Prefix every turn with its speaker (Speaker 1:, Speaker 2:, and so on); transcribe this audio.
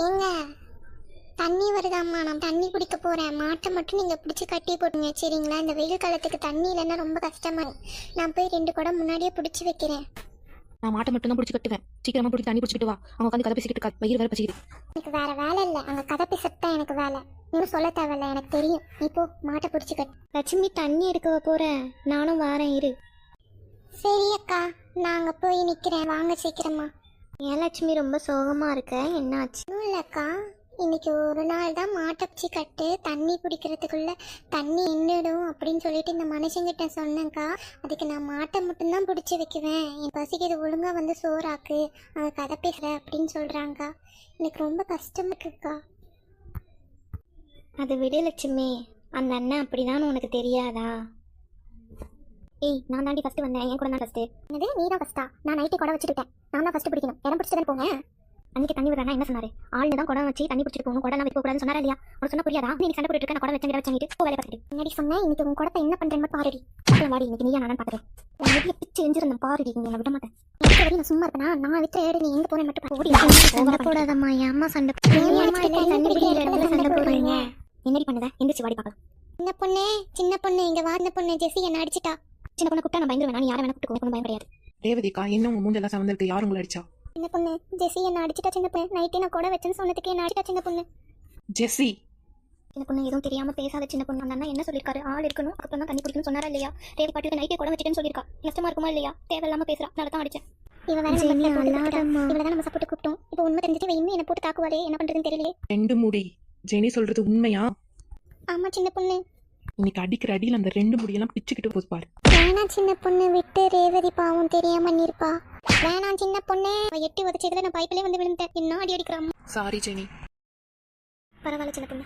Speaker 1: ஏங்க தண்ணி வருதாம்மா, நான் தண்ணி குடிக்க போறேன். மாட்டை மட்டும் நீங்க பிடிச்சி கட்டி போட்டுங்க சரிங்களா? இந்த வெயில் காலத்துக்கு தண்ணி இல்லைன்னா ரொம்ப கஷ்டமா. நான் போய் 2 குடம் முன்னாடியே பிடிச்சி வைக்கிறேன்.
Speaker 2: நான் மாட்டை மட்டும் தான் பிடிச்சி கட்டுவேன். சீக்கிரமா பிடிச்சி தண்ணி பிடிச்சிட்டு வா. அவங்க உட்காந்து கதை பேசிக்கிட்டு வயிறு வேற பசிக்குது.
Speaker 1: எனக்கு வேற வேலை இல்லை, அங்க கதை பேசத்தான் எனக்கு வேலை. நீங்க சொல்ல தேவையில்ல, எனக்கு தெரியும். இப்போ மாட்டை பிடிச்சி கட்டு. லட்சுமி தண்ணி எடுக்க போறேன், நானும் வாரேன் இரு. சரி அக்கா, நான் அங்க போய் நிக்கிறேன், வாங்க சீக்கிரமா. ஏன் லட்சுமி ரொம்ப சோகமா இருக்க, என்னாச்சு? இல்லக்கா, இன்னைக்கு ஒரு நாள் தான் மாட்டை பிடிச்சி கட்டு, தண்ணி பிடிக்கிறதுக்குள்ள தண்ணி நின்றுடும் அப்படின்னு சொல்லிட்டு இந்த மனுஷங்கிட்ட சொன்னேங்க்கா. அதுக்கு நான் மாட்டை மட்டும்தான் பிடிச்சி வைக்குவேன், என் பசிக்கு இது ஒழுங்கா வந்து சோறாக்கு, அவங்க கதை பேசுற அப்படின்னு சொல்றாங்கக்கா. எனக்கு ரொம்ப கஷ்டமா இருக்குக்கா. அது விடு லட்சுமி, அந்த அண்ணன் அப்படிதான் உனக்கு தெரியாதா? ஏய், நான் தாண்டி ஃபர்ஸ்ட் வந்தேன், என் கூட தான் ஃபர்ஸ்ட். என்னது நீ தான் ஃபர்ஸ்டா? நான் நைட்டு குடம் வச்சுக்கிட்டேன், நான் தான் ஃபர்ஸ்ட் பிடிக்கணும். இடம் பிடிச்சிட்டு தானே போங்க. அன்னைக்கு தண்ணி விடுறா என்ன சொன்னாரு? ஆளுநர் தான் குடம் வச்சு தண்ணி பிடிச்சிட்டு போகணும், குடம் வைக்க கூடாதுன்னு சொன்னாரா இல்லையா? ஒரு சொன்ன புரியாதா? நீ சண்டை போட்டுட்டு இருக்க, நான் குடம் வச்சுட்டு போ வேலை பார்த்துட்டு. முன்னாடி சொன்னேன், இன்னைக்கு உன் குடத்தை என்ன பண்றேன்னு பாருடி. வாடி, இன்னைக்கு நீயா நான் பார்த்துறேன். உன் வெளியே பிச்சு எஞ்சிருந்தேன் பாருடி, நீ என்ன விட மாட்டேன். வரையும் நான் சும்மா இருப்பேனா? நான் விட்டு ஏடு, நீ எங்க போறேன் மட்டும் ஓடி. சண்டை போடாதம்மா, என் அம்மா சண்டை போடுறீங்க. என்னடி பண்ணுத? எந்திரிச்சு வாடி பார்க்கலாம். சின்ன பொண்ணு இங்க வார்ந்த பொண்ணு ஜெசி என்ன அடிச்சிட்டா. சின்ன பொண்ணு கூப்பிட்டா நான் பயந்துருவேன், நான் யாரை வேணா கூப்பிட்டு பயம் கிடையாது.
Speaker 2: ரேவதிக்கா, என்ன உங்க மூஞ்செல்லாம் சவந்திருக்கு? யார் உங்களை அடிச்சா?
Speaker 1: சின்ன பொண்ணு ஜெசி என்ன அடிச்சிட்டா. சின்ன பொண்ணு நைட்டே நான் கூட வச்சேன்னு சொன்னதுக்கு என்ன அடிச்சிட்டா. சின்ன பொண்ணு
Speaker 2: ஜெசி.
Speaker 1: சின்ன பொண்ணு எதுவும் தெரியாம பேசாத. சின்ன பொண்ணு அந்த என்ன சொல்லிருக்காரு? ஆள் இருக்கணும், அப்புறம் தான் தண்ணி குடிக்கணும்னு சொன்னாரா இல்லையா? ரேவதி பாட்டுக்கு நைட்டே கூட வச்சுட்டேன்னு சொல்லிருக்கா. கஷ்டமா இருக்குமா இல்லையா? தேவையில்லாம பேசுறா, நான் தான் அடிச்சேன். இவதான் நம்ம சப்போர்ட் கூப்பிட்டோம். இப்போ உண்மை தெரிஞ்சுட்டு இன்னும் என்ன போட்டு தாக்குவாளே, என்ன பண்றதுன்னு தெரியலையே.
Speaker 2: 2 முடி ஜெனி சொல்றது உண்மையா?
Speaker 1: ஆமா சின்ன பொண்ணு,
Speaker 2: இன்னைக்கு அடிக்கிற அடியில் அந்த 2 முடியெல்லாம் பிச்சுக்கிட்டு போது பாரு.
Speaker 1: வேணாம் சின்ன பொண்ணு, விட்டு. ரேவதி பாவம் தெரியாம நிற்பா. வேணாம் சின்ன பொண்ணு, எட்டி உதச்சதுல நான் பைப்பிலே வந்து விழுந்துட்டேன். என்ன அடி அடிக்கிறான்.
Speaker 2: Sorry Jenny.
Speaker 1: பரவாயில்ல சின்ன பொண்ணு.